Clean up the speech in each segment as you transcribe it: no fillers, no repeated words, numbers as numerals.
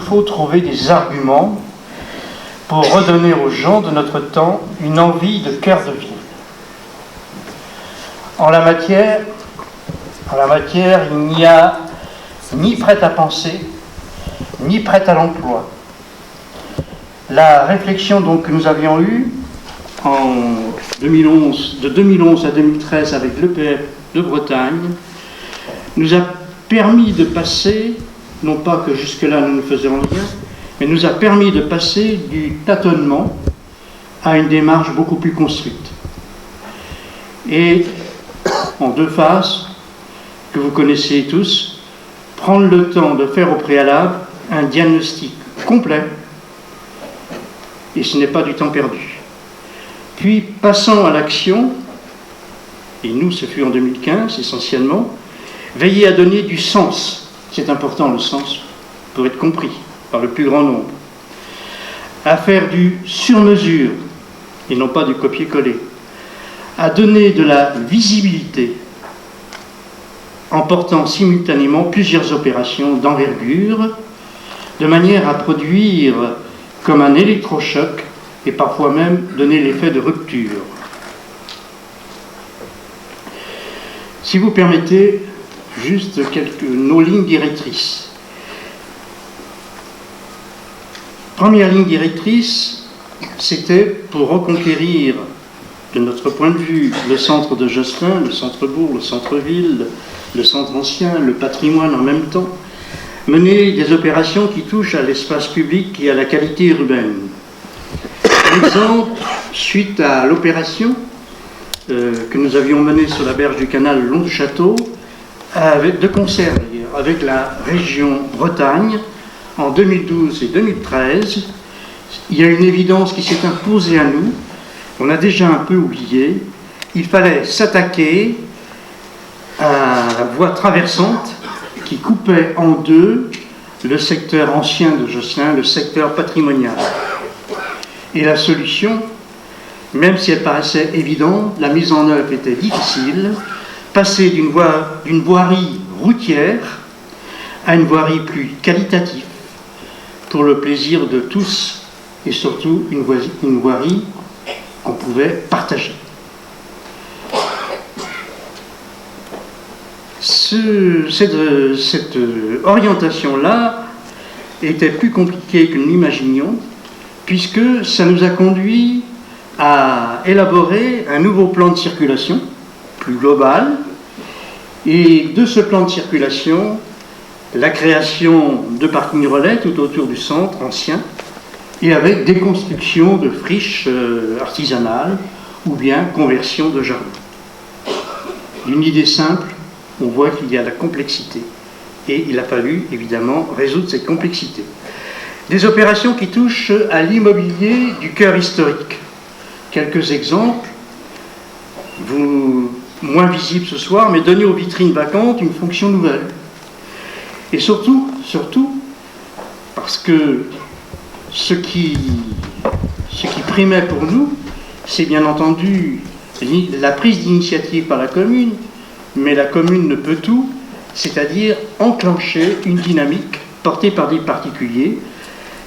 faut trouver des arguments pour redonner aux gens de notre temps une envie de cœur de ville. En la matière, il n'y a ni prêt à penser, ni prêt à l'emploi. La réflexion donc, que nous avions eue de 2011 à 2013 avec l'EPF de Bretagne, nous a permis de passer, non pas que jusque-là nous ne faisions rien, mais nous a permis de passer du tâtonnement à une démarche beaucoup plus construite. Et en deux phases, que vous connaissez tous, prendre le temps de faire au préalable un diagnostic complet, et ce n'est pas du temps perdu. Puis, passant à l'action, et nous, ce fut en 2015 essentiellement, veiller à donner du sens. C'est important, le sens, pour être compris par le plus grand nombre. À faire du sur-mesure, et non pas du copier-coller. À donner de la visibilité, en portant simultanément plusieurs opérations d'envergure, de manière à produire comme un électrochoc, et parfois même donner l'effet de rupture. Si vous permettez, juste nos lignes directrices. Première ligne directrice, c'était pour reconquérir, de notre point de vue, le centre de Josselin, le centre-bourg, le centre-ville, le centre ancien, le patrimoine en même temps, mener des opérations qui touchent à l'espace public et à la qualité urbaine. Par exemple, suite à l'opération que nous avions menée sur la berge du canal le long du château, de concert avec la région Bretagne, en 2012 et 2013, il y a une évidence qui s'est imposée à nous, on a déjà un peu oublié, il fallait s'attaquer à la voie traversante qui coupait en deux le secteur ancien de Josselin, le secteur patrimonial. Et la solution, même si elle paraissait évidente, la mise en œuvre était difficile, passer d'une voirie routière à une voirie plus qualitative, pour le plaisir de tous, et surtout une voirie qu'on pouvait partager. Cette orientation-là était plus compliquée que nous l'imaginions, puisque ça nous a conduit à élaborer un nouveau plan de circulation, plus global, et de ce plan de circulation, la création de parkings relais tout autour du centre ancien, et avec déconstruction de friches artisanales, ou bien conversion de jardins. D'une idée simple, on voit qu'il y a la complexité, et il a fallu évidemment résoudre cette complexité. Des opérations qui touchent à l'immobilier du cœur historique. Quelques exemples, moins visibles ce soir, mais donner aux vitrines vacantes une fonction nouvelle. Et surtout, parce que ce qui primait pour nous, c'est bien entendu la prise d'initiative par la commune, mais la commune ne peut tout, c'est-à-dire enclencher une dynamique portée par des particuliers,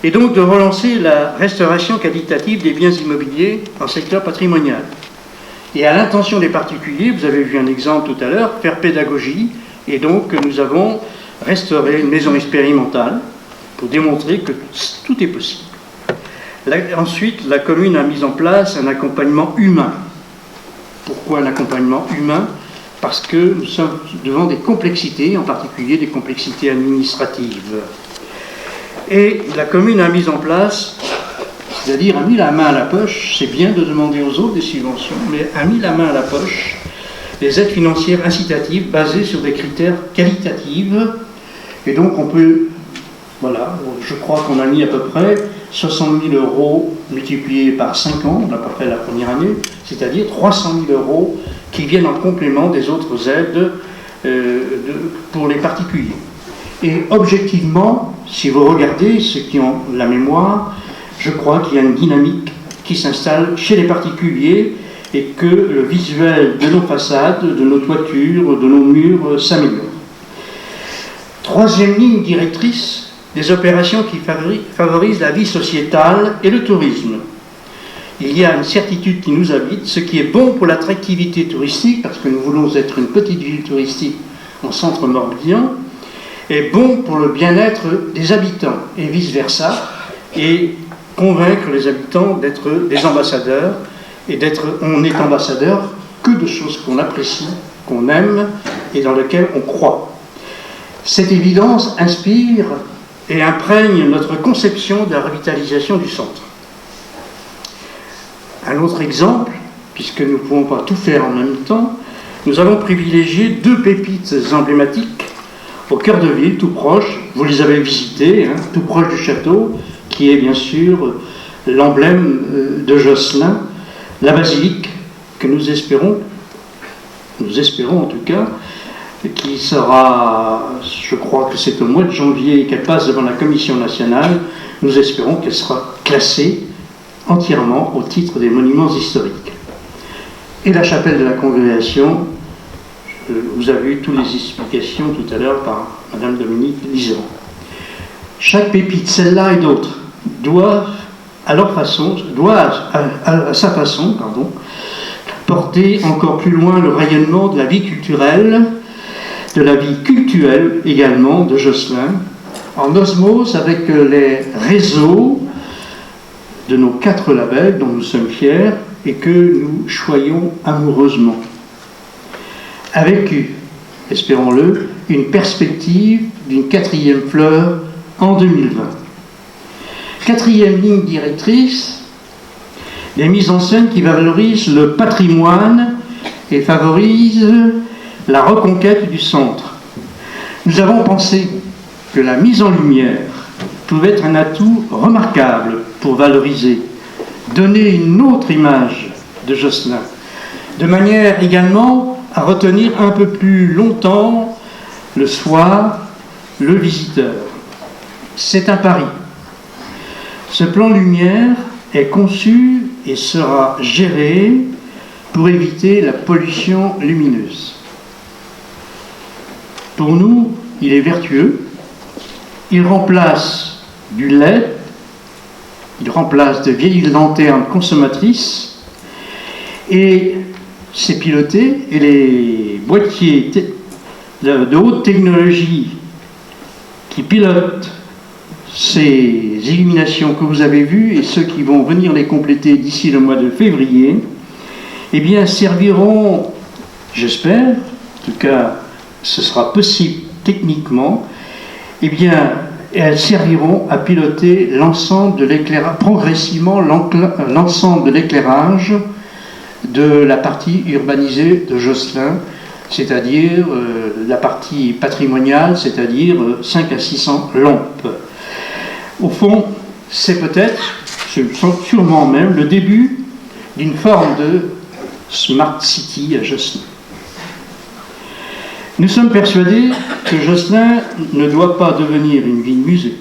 et donc de relancer la restauration qualitative des biens immobiliers en secteur patrimonial. Et à l'intention des particuliers, vous avez vu un exemple tout à l'heure, faire pédagogie, et donc nous avons restauré une maison expérimentale pour démontrer que tout est possible. Ensuite, la commune a mis en place un accompagnement humain. Pourquoi un accompagnement humain ? Parce que nous sommes devant des complexités, en particulier des complexités administratives. Et la commune a mis en place, c'est-à-dire a mis la main à la poche, c'est bien de demander aux autres des subventions, mais a mis la main à la poche des aides financières incitatives basées sur des critères qualitatifs. Et donc on peut, voilà, je crois qu'on a mis à peu près 60 000 euros multipliés par 5 ans, à peu près la première année, c'est-à-dire 300 000 euros qui viennent en complément des autres aides pour les particuliers. Et objectivement, si vous regardez ceux qui ont la mémoire, je crois qu'il y a une dynamique qui s'installe chez les particuliers et que le visuel de nos façades, de nos toitures, de nos murs s'améliore. Troisième ligne directrice, des opérations qui favorisent la vie sociétale et le tourisme. Il y a une certitude qui nous habite, ce qui est bon pour l'attractivité touristique, parce que nous voulons être une petite ville touristique en centre morbihan, est bon pour le bien-être des habitants, et vice-versa, et convaincre les habitants d'être des ambassadeurs, et on n'est ambassadeur que de choses qu'on apprécie, qu'on aime, et dans lesquelles on croit. Cette évidence inspire et imprègne notre conception de la revitalisation du centre. Un autre exemple, puisque nous ne pouvons pas tout faire en même temps, nous avons privilégié 2 pépites emblématiques au cœur de ville, tout proche, vous les avez visitées, tout proche du château, qui est bien sûr l'emblème de Josselin, la basilique, que nous espérons en tout cas, qui sera, je crois que c'est au mois de janvier qu'elle passe devant la Commission nationale, nous espérons qu'elle sera classée entièrement au titre des monuments historiques. Et la chapelle de la Congrégation, vous avez eu toutes les explications tout à l'heure par Madame Dominique Liseron. Chaque pépite, celle-là et d'autres, doit à sa façon, porter encore plus loin le rayonnement de la vie culturelle, de la vie cultuelle également de Josselin, en osmose avec les réseaux de nos 4 labels dont nous sommes fiers et que nous choyons amoureusement. Avec, espérons-le, une perspective d'une 4e fleur en 2020. 4e ligne directrice, les mises en scène qui valorisent le patrimoine et favorisent la reconquête du centre. Nous avons pensé que la mise en lumière pouvait être un atout remarquable pour valoriser, donner une autre image de Josselin, de manière également à retenir un peu plus longtemps le soir le visiteur. C'est un pari. Ce plan lumière est conçu et sera géré pour éviter la pollution lumineuse. Pour nous, il est vertueux. Il remplace du LED, il remplace de vieilles lanternes consommatrices et c'est piloté, et les boîtiers de haute technologie qui pilotent ces illuminations que vous avez vues et ceux qui vont venir les compléter d'ici le mois de février, eh bien serviront, j'espère, en tout cas ce sera possible techniquement, eh bien elles serviront à piloter l'ensemble de l'éclairage, progressivement l'ensemble de l'éclairage de la partie urbanisée de Josselin, c'est-à-dire la partie patrimoniale, c'est-à-dire 5 à 600 lampes. Au fond, c'est peut-être, sûrement même, le début d'une forme de Smart City à Josselin. Nous sommes persuadés que Josselin ne doit pas devenir une ville-musée.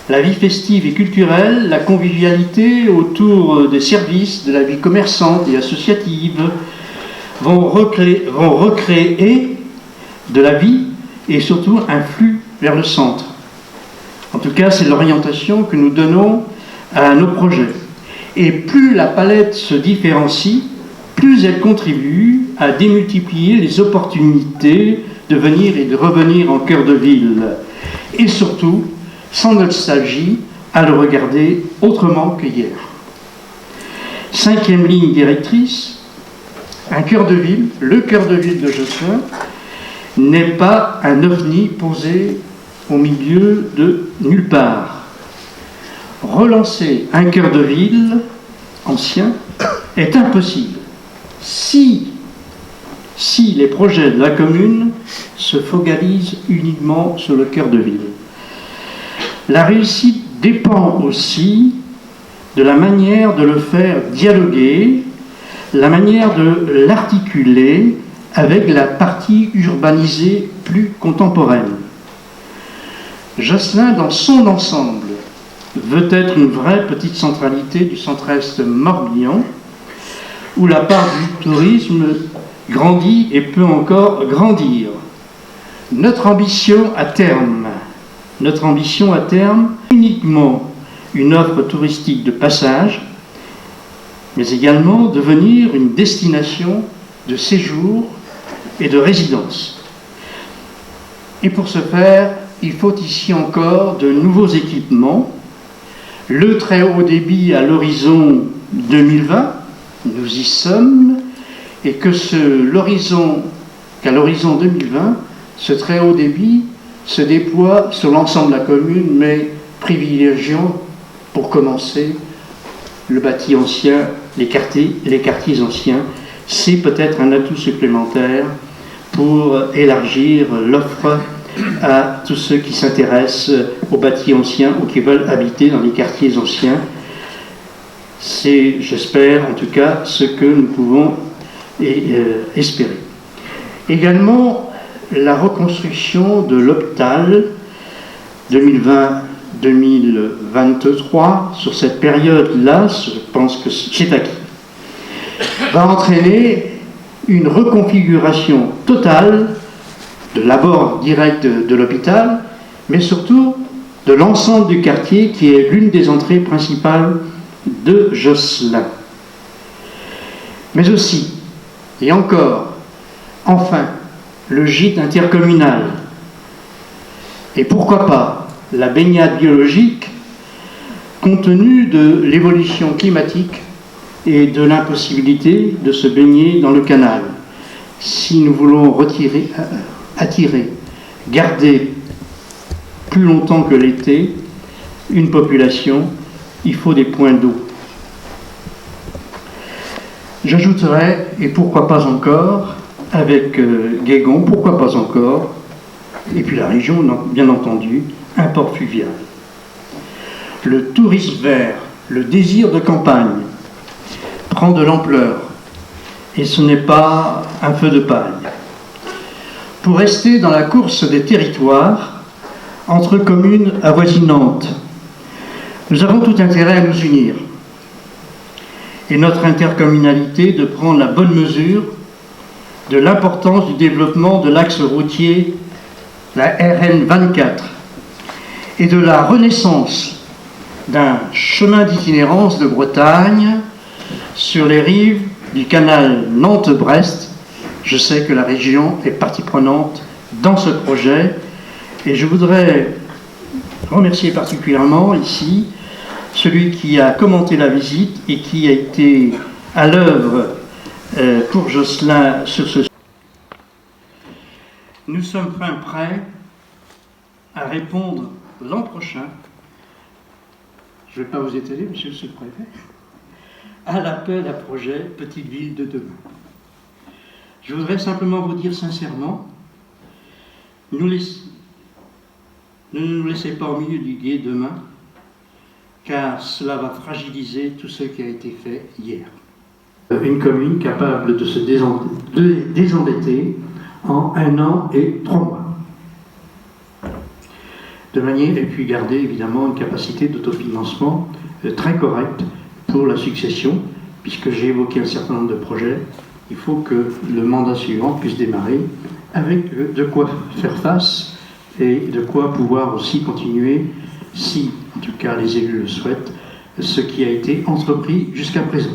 La vie festive et culturelle, la convivialité autour des services, de la vie commerçante et associative vont recréer de la vie et surtout un flux vers le centre. En tout cas, c'est l'orientation que nous donnons à nos projets. Et plus la palette se différencie, plus elle contribue à démultiplier les opportunités de venir et de revenir en cœur de ville. Et surtout, sans nostalgie, à le regarder autrement que hier. 5e ligne directrice, un cœur de ville, le cœur de ville de Josselin, n'est pas un ovni posé au milieu de nulle part. Relancer un cœur de ville ancien est impossible si les projets de la commune se focalisent uniquement sur le cœur de ville. La réussite dépend aussi de la manière de le faire dialoguer, la manière de l'articuler avec la partie urbanisée plus contemporaine. Josselin, dans son ensemble, veut être une vraie petite centralité du centre-est morbihan, où la part du tourisme grandit et peut encore grandir. Notre ambition à terme notre ambition à terme, uniquement une offre touristique de passage, mais également devenir une destination de séjour et de résidence. Et pour ce faire, il faut ici encore de nouveaux équipements, le très haut débit à l'horizon 2020, nous y sommes, et qu'à l'horizon 2020, ce très haut débit se déploie sur l'ensemble de la commune, mais privilégiant, pour commencer, le bâti ancien, les quartiers anciens. C'est peut-être un atout supplémentaire pour élargir l'offre à tous ceux qui s'intéressent aux bâtis anciens ou qui veulent habiter dans les quartiers anciens. C'est, j'espère, en tout cas, ce que nous pouvons espérer. Également, la reconstruction de l'hôpital 2020-2023, sur cette période-là, je pense que c'est acquis, va entraîner une reconfiguration totale de l'abord direct de l'hôpital, mais surtout de l'ensemble du quartier qui est l'une des entrées principales de Josselin. Mais aussi, et encore, enfin, le gîte intercommunal. Et pourquoi pas la baignade biologique, compte tenu de l'évolution climatique et de l'impossibilité de se baigner dans le canal. Si nous voulons attirer, garder plus longtemps que l'été une population, il faut des points d'eau. J'ajouterais, et pourquoi pas encore, avec Guégon, pourquoi pas encore, et puis la région, bien entendu, un port fluvial. Le tourisme vert, le désir de campagne, prend de l'ampleur, et ce n'est pas un feu de paille. Pour rester dans la course des territoires, entre communes avoisinantes, nous avons tout intérêt à nous unir, et notre intercommunalité de prendre la bonne mesure de l'importance du développement de l'axe routier, la RN 24, et de la renaissance d'un chemin d'itinérance de Bretagne sur les rives du canal Nantes-Brest. Je sais que la région est partie prenante dans ce projet, et je voudrais remercier particulièrement ici celui qui a commenté la visite et qui a été à l'œuvre pour Josselin sur ce sujet. Nous sommes fin prêts à répondre l'an prochain, je ne vais pas vous étaler, monsieur le sous-préfet, à l'appel à projet Petite Ville de demain. Je voudrais simplement vous dire sincèrement, ne nous laissez pas au milieu du gué demain, car cela va fragiliser tout ce qui a été fait hier. Une commune capable de se désendetter en 1 an et 3 mois. De manière, et puis garder évidemment une capacité d'autofinancement très correcte pour la succession, puisque j'ai évoqué un certain nombre de projets, il faut que le mandat suivant puisse démarrer avec de quoi faire face et de quoi pouvoir aussi continuer, si en tout cas les élus le souhaitent, ce qui a été entrepris jusqu'à présent.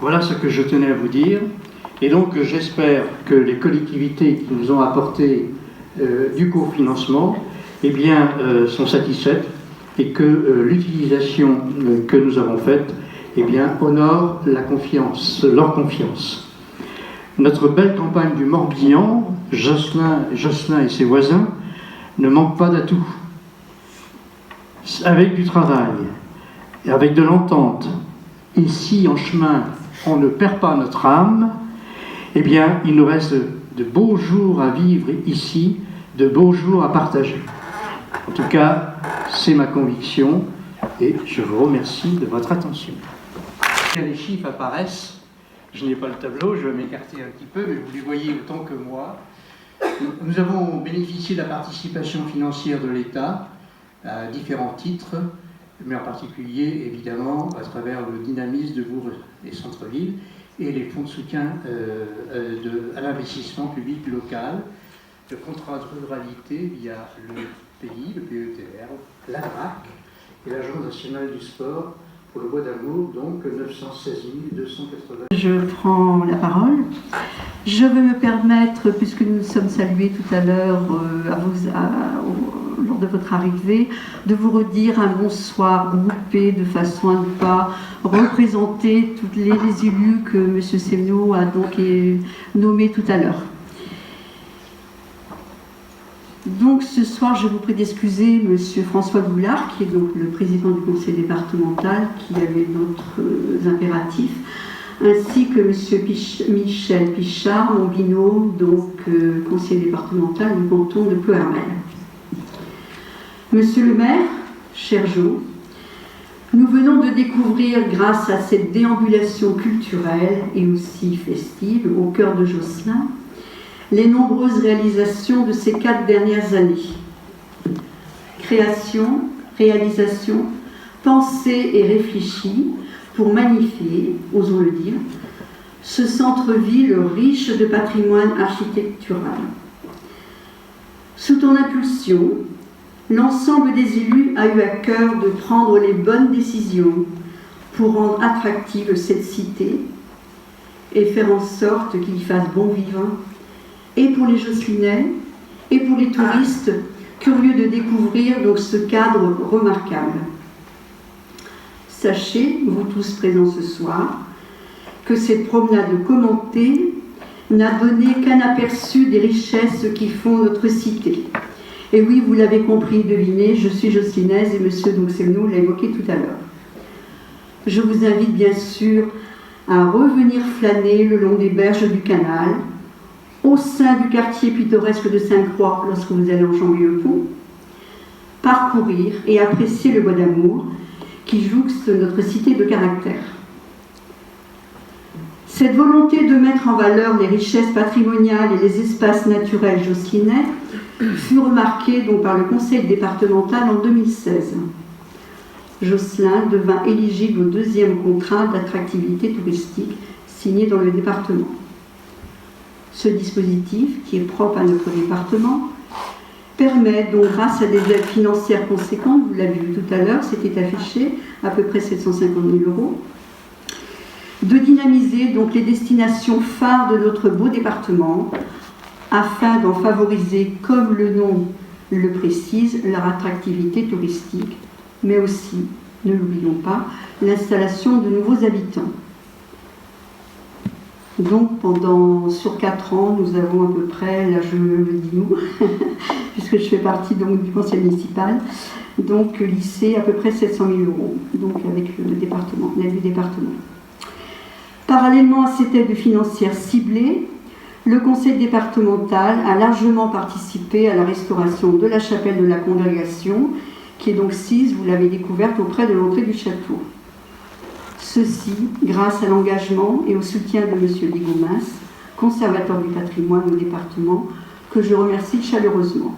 Voilà ce que je tenais à vous dire. Et donc j'espère que les collectivités qui nous ont apporté du cofinancement eh bien, sont satisfaites et que l'utilisation que nous avons faite eh bien, honore leur confiance. Notre belle campagne du Morbihan, Josselin et ses voisins, ne manque pas d'atouts. Avec du travail, et avec de l'entente, et si en chemin on ne perd pas notre âme, eh bien, il nous reste de beaux jours à vivre ici, de beaux jours à partager. En tout cas, c'est ma conviction, et je vous remercie de votre attention. Les chiffres apparaissent, je n'ai pas le tableau, je vais m'écarter un petit peu, mais vous les voyez autant que moi. Nous avons bénéficié de la participation financière de l'État à différents titres, mais en particulier, évidemment, à travers le dynamisme de bourgs et centre-ville et les fonds de soutien à l'investissement public local, le contrat de ruralité via le pays, le PETR, la DRAC et l'Agence nationale du sport pour le Bois d'Amour, donc 916 280. Je prends la parole. Je veux me permettre, puisque nous nous sommes salués tout à l'heure lors de votre arrivée, de vous redire un bonsoir groupé de façon à ne pas représenter tous les élus que M. Semneaux a donc nommés tout à l'heure. Donc ce soir, je vous prie d'excuser M. François Goulard, qui est donc le président du conseil départemental, qui avait d'autres impératifs, ainsi que M. Michel Pichard, mon binôme, donc conseiller départemental du canton de Ploërmel. Monsieur le maire, cher Jo, nous venons de découvrir, grâce à cette déambulation culturelle et aussi festive au cœur de Josselin, les nombreuses réalisations de ces 4 dernières années. Création, réalisation, pensée et réfléchie pour magnifier, osons le dire, ce centre-ville riche de patrimoine architectural. Sous ton impulsion, l'ensemble des élus a eu à cœur de prendre les bonnes décisions pour rendre attractive cette cité et faire en sorte qu'il y fasse bon vivre, et pour les Josselinais, et pour les touristes curieux de découvrir donc ce cadre remarquable. Sachez, vous tous présents ce soir, que cette promenade commentée n'a donné qu'un aperçu des richesses qui font notre cité. Et oui, vous l'avez compris, devinez, je suis josselinaise et M. Semneaux l'a évoqué tout à l'heure. Je vous invite bien sûr à revenir flâner le long des berges du canal, au sein du quartier pittoresque de Sainte-Croix lorsque vous allez enjamber le pont, parcourir et apprécier le Bois d'Amour qui jouxte notre cité de caractère. Cette volonté de mettre en valeur les richesses patrimoniales et les espaces naturels josselinais fut remarquée donc par le conseil départemental en 2016. Josselin devint éligible au 2e contrat d'attractivité touristique signé dans le département. Ce dispositif, qui est propre à notre département, permet donc, grâce à des aides financières conséquentes, vous l'avez vu tout à l'heure, c'était affiché, à peu près 750 000 €, de dynamiser donc les destinations phares de notre beau département, afin d'en favoriser, comme le nom le précise, leur attractivité touristique, mais aussi, ne l'oublions pas, l'installation de nouveaux habitants. Donc, sur 4 ans, nous avons à peu près, là je le dis nous, puisque je fais partie donc, du conseil municipal, donc lycée à peu près 700 000 €, donc avec le département, l'aide du département. Parallèlement à cette aide financière ciblée, le conseil départemental a largement participé à la restauration de la chapelle de la congrégation, qui est donc sise, vous l'avez découverte, auprès de l'entrée du château. Ceci grâce à l'engagement et au soutien de M. Ligomens, conservateur du patrimoine au département, que je remercie chaleureusement.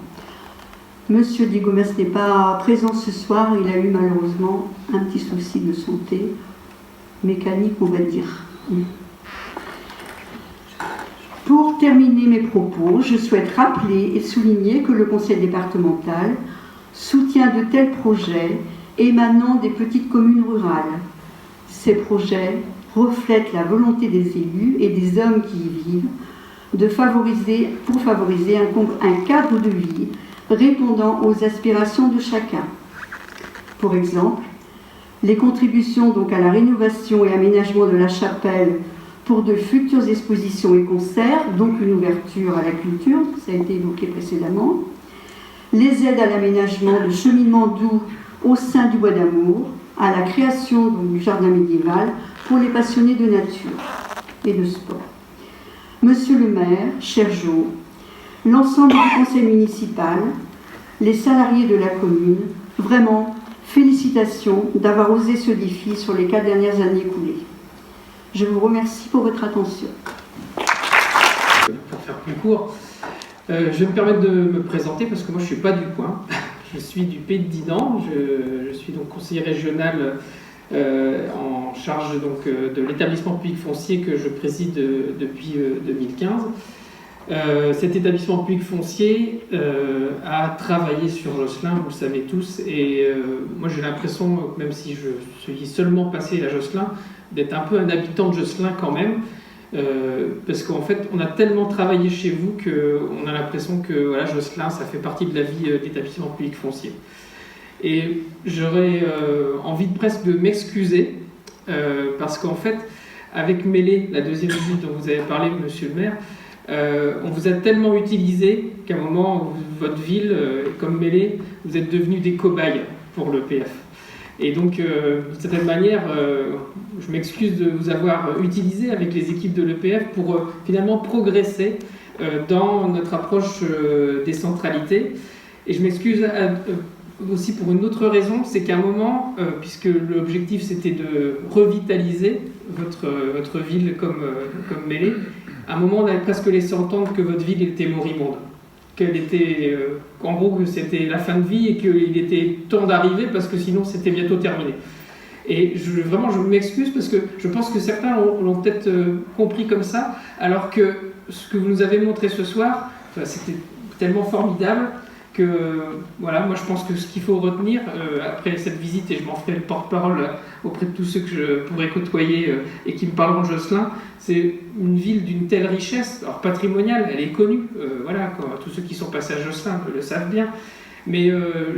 M. Ligomens n'est pas présent ce soir, il a eu malheureusement un petit souci de santé mécanique, on va dire. Pour terminer mes propos, je souhaite rappeler et souligner que le conseil départemental soutient de tels projets émanant des petites communes rurales. Ces projets reflètent la volonté des élus et des hommes qui y vivent pour favoriser un cadre de vie répondant aux aspirations de chacun. Pour exemple, les contributions donc à la rénovation et aménagement de la chapelle pour de futures expositions et concerts, donc une ouverture à la culture, ça a été évoqué précédemment, les aides à l'aménagement de cheminements doux au sein du Bois d'Amour, à la création donc, du jardin médiéval pour les passionnés de nature et de sport. Monsieur le maire, cher Jo, l'ensemble du conseil municipal, les salariés de la commune, vraiment, félicitations d'avoir osé ce défi sur les 4 dernières années écoulées. Je vous remercie pour votre attention. Pour faire plus court, je vais me permettre de me présenter parce que moi je ne suis pas du coin. Je suis du Pays de Dinan, je suis donc conseiller régional en charge donc, de l'établissement public foncier que je préside depuis 2015. Cet établissement public foncier a travaillé sur Josselin, vous le savez tous, et moi j'ai l'impression, même si je suis seulement passé à Josselin, d'être un peu un habitant de Josselin quand même, parce qu'en fait on a tellement travaillé chez vous qu'on a l'impression que voilà, Josselin ça fait partie de la vie d'établissement public foncier. Et j'aurais envie de presque de m'excuser, parce qu'en fait avec Mêlée, la deuxième visite dont vous avez parlé, monsieur le maire, on vous a tellement utilisé qu'à un moment, votre ville, comme Mêlée, vous êtes devenus des cobayes pour l'EPF. Et donc, d'une certaine manière, je m'excuse de vous avoir utilisé avec les équipes de l'EPF pour finalement progresser dans notre approche décentralité. Et je m'excuse aussi pour une autre raison, c'est qu'à un moment, puisque l'objectif c'était de revitaliser votre ville comme Mêlée, à un moment on avait presque laissé entendre que votre ville était moribonde, qu'elle était, en gros que c'était la fin de vie et qu'il était temps d'arriver parce que sinon c'était bientôt terminé. Et vraiment je m'excuse parce que je pense que certains l'ont peut-être compris comme ça, alors que ce que vous nous avez montré ce soir, c'était tellement formidable que voilà, moi je pense que ce qu'il faut retenir après cette visite, et je m'en ferai le porte-parole auprès de tous ceux que je pourrais côtoyer et qui me parleront de Josselin, c'est une ville d'une telle richesse, alors patrimoniale, elle est connue, voilà, tous ceux qui sont passés à Josselin le savent bien, mais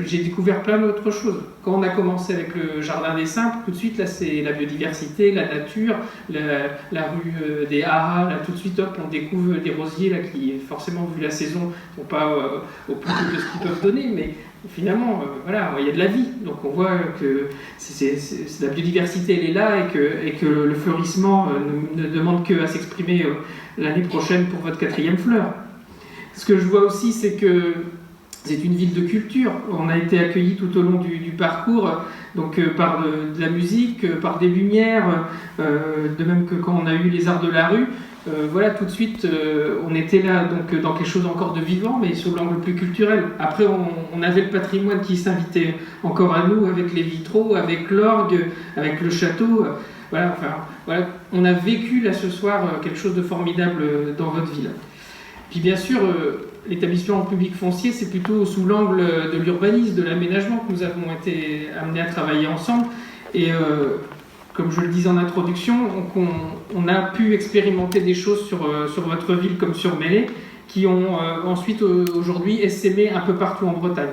j'ai découvert plein d'autres choses. Quand on a commencé avec le Jardin des Simples, tout de suite là c'est la biodiversité, la nature, la rue des Haras, là tout de suite hop, on découvre des rosiers là qui forcément vu la saison sont pas au plus de ce qu'ils peuvent donner, mais finalement voilà, il y a de la vie, donc on voit que la biodiversité elle est là et que le fleurissement ne demande qu'à s'exprimer l'année prochaine pour votre 4e fleur. Ce que je vois aussi, c'est que c'est une ville de culture. On a été accueillis tout au long du parcours, donc par de la musique, par des lumières, de même que quand on a eu les arts de la rue. Voilà, tout de suite, on était là donc dans quelque chose encore de vivant, mais sur l'angle plus culturel. Après, on avait le patrimoine qui s'invitait encore à nous, avec les vitraux, avec l'orgue, avec le château. Voilà, enfin, voilà, on a vécu là ce soir quelque chose de formidable dans votre ville. Puis bien sûr, l'établissement public foncier, c'est plutôt sous l'angle de l'urbanisme, de l'aménagement que nous avons été amenés à travailler ensemble. Et comme je le disais en introduction, on a pu expérimenter des choses sur votre ville comme sur Mêlée, qui ont ensuite aujourd'hui essaimé un peu partout en Bretagne.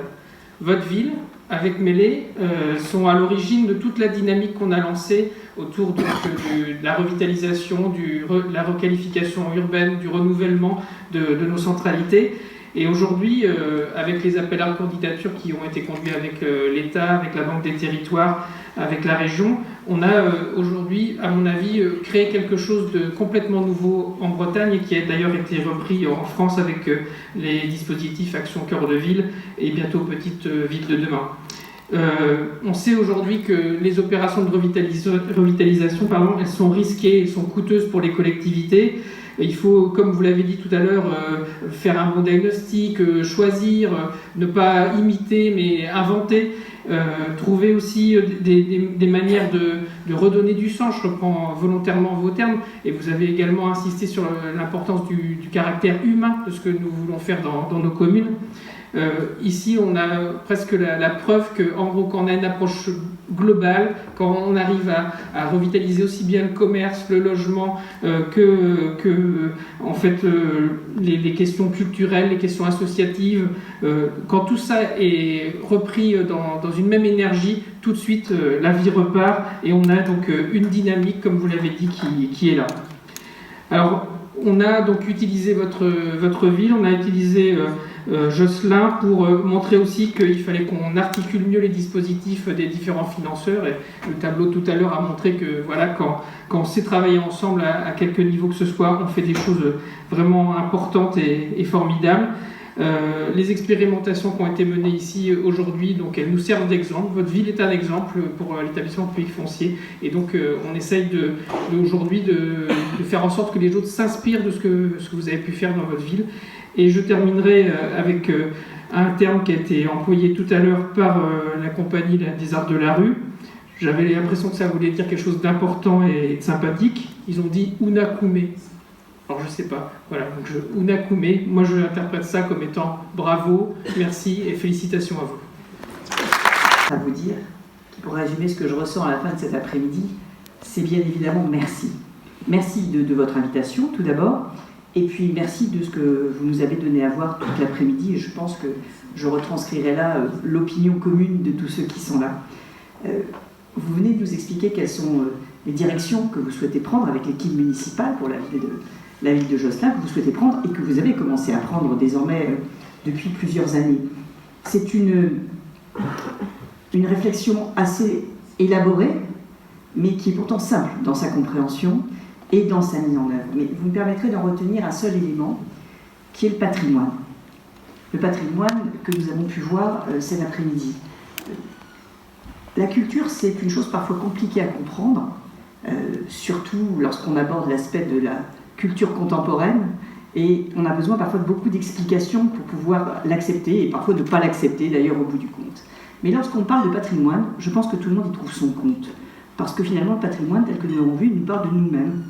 Votre ville, avec Mêlée, sont à l'origine de toute la dynamique qu'on a lancée autour de la revitalisation, de la requalification urbaine, du renouvellement de nos centralités. Et aujourd'hui, avec les appels à candidature qui ont été conduits avec l'État, avec la Banque des Territoires, avec la région, on a aujourd'hui, à mon avis, créé quelque chose de complètement nouveau en Bretagne et qui a d'ailleurs été repris en France avec les dispositifs Action Cœur de Ville et bientôt Petite Ville de demain. On sait aujourd'hui que les opérations de revitalisation, elles sont risquées, elles sont coûteuses pour les collectivités. Il faut, comme vous l'avez dit tout à l'heure, faire un bon diagnostic, choisir, ne pas imiter mais inventer, trouver aussi des manières de redonner du sens. Je reprends volontairement vos termes, et vous avez également insisté sur l'importance du caractère humain de ce que nous voulons faire dans nos communes. Ici, on a presque la preuve qu'en gros, quand on a une approche globale, quand on arrive à revitaliser aussi bien le commerce, le logement, en fait, les questions culturelles, les questions associatives, quand tout ça est repris dans une même énergie, tout de suite, la vie repart et on a donc une dynamique, comme vous l'avez dit, qui est là. Alors, on a donc utilisé votre ville, on a utilisé Josselin pour montrer aussi qu'il fallait qu'on articule mieux les dispositifs des différents financeurs. Et le tableau tout à l'heure a montré que voilà, quand on sait travailler ensemble à quelques niveaux que ce soit, on fait des choses vraiment importantes et formidables. Les expérimentations qui ont été menées ici aujourd'hui, donc elles nous servent d'exemple. Votre ville est un exemple pour l'établissement public foncier, et donc on essaye aujourd'hui de faire en sorte que les autres s'inspirent de ce que vous avez pu faire dans votre ville. Et je terminerai avec un terme qui a été employé tout à l'heure par la compagnie des Arts de la Rue. J'avais l'impression que ça voulait dire quelque chose d'important et de sympathique. Ils ont dit Una Kume. Alors je sais pas, voilà, donc Unakume, moi je interprète ça comme étant bravo, merci et félicitations à vous. À vous dire, pour résumer ce que je ressens à la fin de cet après-midi, c'est bien évidemment merci. Merci de votre invitation tout d'abord, et puis merci de ce que vous nous avez donné à voir toute l'après-midi, et je pense que je retranscrirai là l'opinion commune de tous ceux qui sont là. Vous venez de nous expliquer quelles sont les directions que vous souhaitez prendre avec l'équipe municipale pour la ville de Josselin, que vous souhaitez prendre et que vous avez commencé à prendre désormais depuis plusieurs années. C'est une réflexion assez élaborée, mais qui est pourtant simple dans sa compréhension et dans sa mise en œuvre. Mais vous me permettrez d'en retenir un seul élément, qui est le patrimoine. Le patrimoine que nous avons pu voir cet après-midi. La culture, c'est une chose parfois compliquée à comprendre, surtout lorsqu'on aborde l'aspect de la culture contemporaine, et on a besoin parfois de beaucoup d'explications pour pouvoir l'accepter, et parfois de ne pas l'accepter d'ailleurs au bout du compte. Mais lorsqu'on parle de patrimoine, je pense que tout le monde y trouve son compte. Parce que finalement, le patrimoine, tel que nous l'avons vu, il nous parle de nous-mêmes.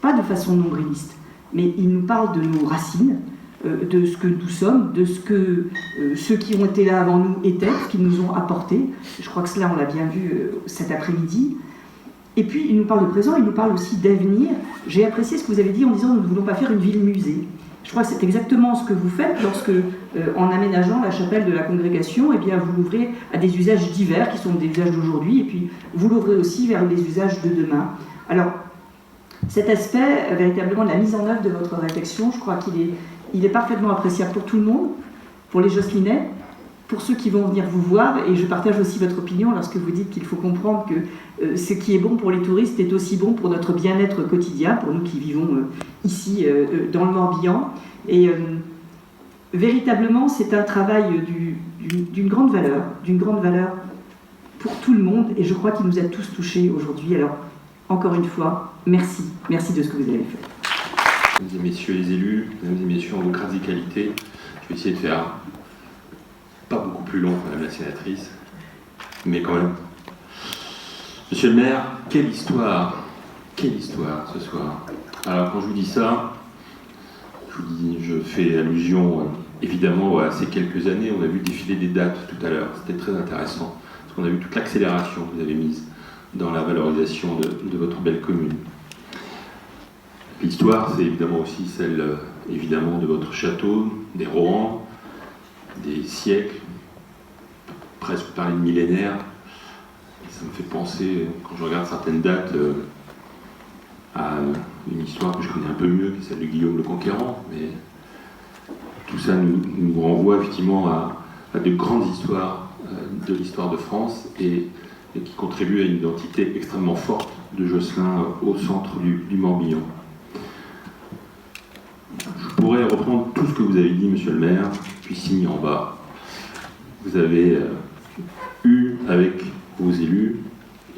Pas de façon nombriliste, mais il nous parle de nos racines, de ce que nous sommes, de ce que ceux qui ont été là avant nous étaient, ce qu'ils nous ont apporté. Je crois que cela, on l'a bien vu cet après-midi. Et puis, il nous parle de présent, il nous parle aussi d'avenir. J'ai apprécié ce que vous avez dit en disant « nous ne voulons pas faire une ville-musée ». Je crois que c'est exactement ce que vous faites lorsque, en aménageant la chapelle de la congrégation, eh bien, vous l'ouvrez à des usages divers qui sont des usages d'aujourd'hui, et puis vous l'ouvrez aussi vers les usages de demain. Alors, cet aspect, véritablement, de la mise en œuvre de votre réflexion, je crois qu'il est parfaitement appréciable pour tout le monde, pour les Josselinais, pour ceux qui vont venir vous voir, et je partage aussi votre opinion lorsque vous dites qu'il faut comprendre que ce qui est bon pour les touristes est aussi bon pour notre bien-être quotidien, pour nous qui vivons ici dans le Morbihan. Et véritablement, c'est un travail d'une grande valeur pour tout le monde, et je crois qu'il nous a tous touchés aujourd'hui. Alors, encore une fois, merci de ce que vous avez fait. Mesdames et messieurs les élus, mesdames et messieurs en vos grades et qualités, je vais essayer de faire pas beaucoup plus long, madame la sénatrice, mais quand même. Monsieur le maire, quelle histoire ce soir. Alors quand je vous dis ça, je fais allusion évidemment à ces quelques années, on a vu défiler des dates tout à l'heure, c'était très intéressant, parce qu'on a vu toute l'accélération que vous avez mise dans la valorisation de votre belle commune. L'histoire, c'est évidemment aussi celle évidemment de votre château, des Rohan, des siècles, presque parler de millénaires. Ça me fait penser, quand je regarde certaines dates, à une histoire que je connais un peu mieux, qui est celle de Guillaume le Conquérant, mais tout ça nous renvoie effectivement à de grandes histoires de l'histoire de France et qui contribuent à une identité extrêmement forte de Josselin au centre du Morbihan. Je pourrais reprendre tout ce que vous avez dit, monsieur le maire, puis signer en bas. Vous avez eu avec vos élus,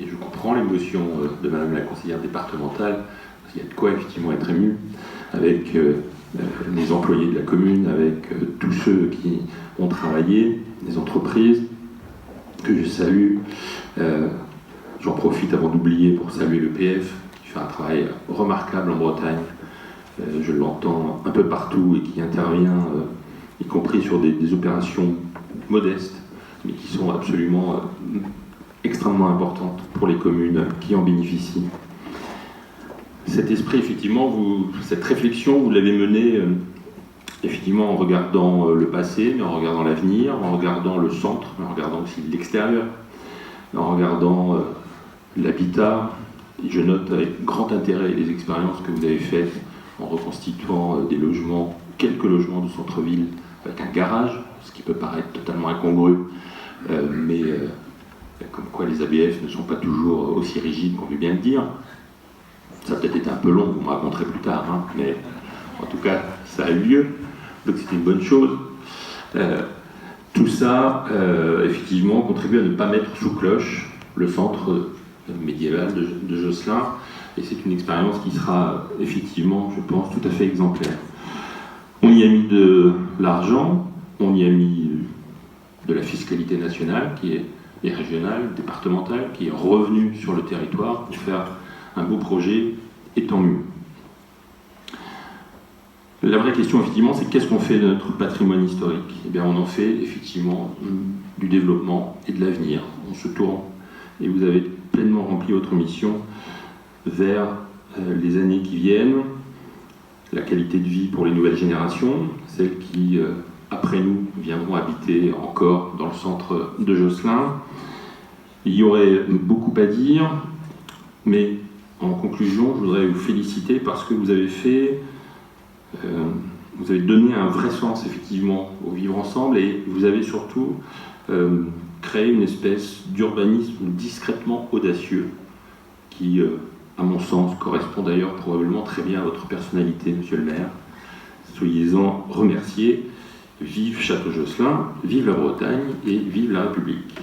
et je comprends l'émotion de madame la conseillère départementale, parce qu'il y a de quoi effectivement être ému, avec les employés de la commune, avec tous ceux qui ont travaillé, les entreprises, que je salue. J'en profite avant d'oublier pour saluer l'EPF, qui fait un travail remarquable en Bretagne. Je l'entends un peu partout et qui intervient, y compris sur des opérations modestes, mais qui sont absolument extrêmement importantes pour les communes qui en bénéficient. Cet esprit, effectivement, cette réflexion, vous l'avez menée effectivement en regardant le passé, mais en regardant l'avenir, en regardant le centre, mais en regardant aussi l'extérieur, en regardant l'habitat. Et je note avec grand intérêt les expériences que vous avez faites en reconstituant des logements, quelques logements de centre-ville avec un garage, ce qui peut paraître totalement incongru, mais comme quoi les ABF ne sont pas toujours aussi rigides qu'on veut bien le dire. Ça a peut-être été un peu long, vous me raconterez plus tard, hein, mais en tout cas, ça a eu lieu, donc c'était une bonne chose. Tout ça, effectivement, contribue à ne pas mettre sous cloche le centre médiéval de Josselin, et c'est une expérience qui sera effectivement, je pense, tout à fait exemplaire. On y a mis de l'argent, on y a mis de la fiscalité nationale, et régionale, départementale, qui est revenue sur le territoire pour faire un beau projet, et tant mieux. La vraie question, effectivement, c'est qu'est-ce qu'on fait de notre patrimoine historique? Eh bien, on en fait, effectivement, du développement et de l'avenir. On se tourne, et vous avez pleinement rempli votre mission vers les années qui viennent, la qualité de vie pour les nouvelles générations, celles qui, après nous, viendront habiter encore dans le centre de Josselin. Il y aurait beaucoup à dire, mais en conclusion, je voudrais vous féliciter parce que vous avez fait, vous avez donné un vrai sens effectivement au vivre ensemble, et vous avez surtout créé une espèce d'urbanisme discrètement audacieux qui, à mon sens, correspond d'ailleurs probablement très bien à votre personnalité, monsieur le maire. Soyez-en remerciés. Vive Château-Josselin, vive la Bretagne et vive la République.